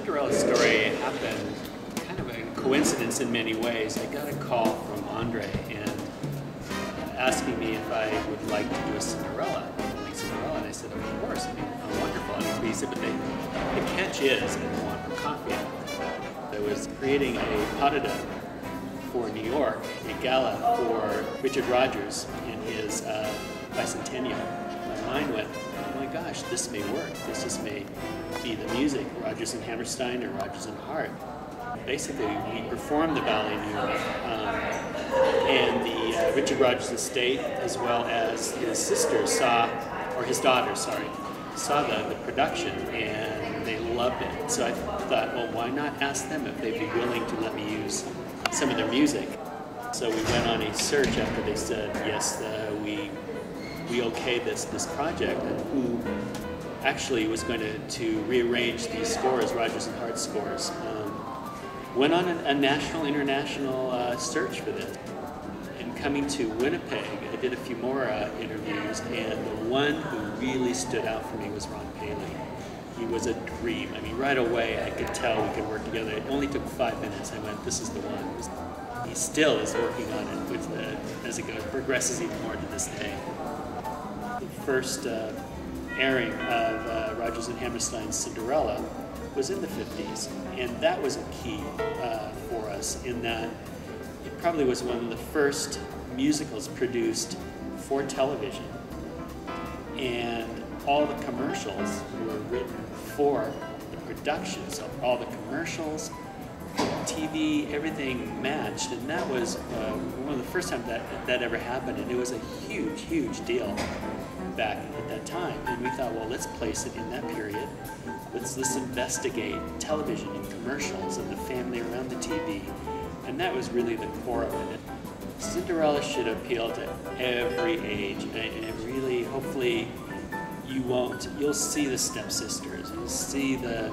Cinderella story happened kind of a coincidence in many ways. I got a call from Andre and asking me if I would like to do a Cinderella. And I said, of course, I mean, how wonderful. I mean, he said, but the catch is, I don't want a copy of it. I was creating a pas de deux for New York, a gala for Richard Rodgers in his bicentennial. My mind went, oh my gosh, this may work. This may be the music, Rodgers and Hammerstein or Rodgers and Hart. Basically, we performed the ballet in New York, and the Richard Rodgers estate, as well as his sister saw the production, and they loved it. So I thought, well, why not ask them if they'd be willing to let me use some of their music? So we went on a search after they said, yes, we okayed this project, and who actually was going to rearrange these scores, Rodgers and Hart scores. Went on a national, international search for this. And coming to Winnipeg, I did a few more interviews, and the one who really stood out for me was Ron Paley. He was a dream. I mean, right away I could tell we could work together. It only took 5 minutes. I went, this is the one. He still is working on it with as it goes, progresses even more to this day. The first airing of Rodgers and Hammerstein's Cinderella was in the 50s, and that was a key for us in that it probably was one of the first musicals produced for television, and all the commercials were written for the production. So all the commercials, TV, everything matched, and that was one of the first times that ever happened, and it was a huge, huge deal back at that time. And we thought, well, let's place it in that period. Let's investigate television and commercials and the family around the TV. And that was really the core of it. Cinderella should appeal to every age, and really, hopefully, you'll see the stepsisters, you'll see the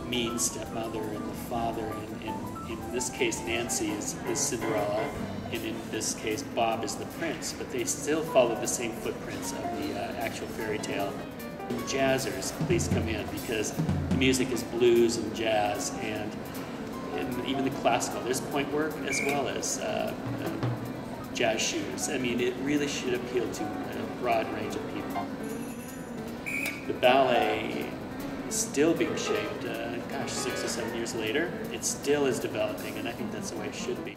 mean stepmother and the father, and in this case, Nancy is Cinderella, and in this case, Bob is the prince, but they still follow the same footprints of the actual fairy tale. Jazzers, please come in, because the music is blues and jazz, and even the classical. There's point work as well as jazz shoes. I mean, it really should appeal to a broad range of people. The ballet is still being shaped, 6 or 7 years later. It still is developing, and I think that's the way it should be.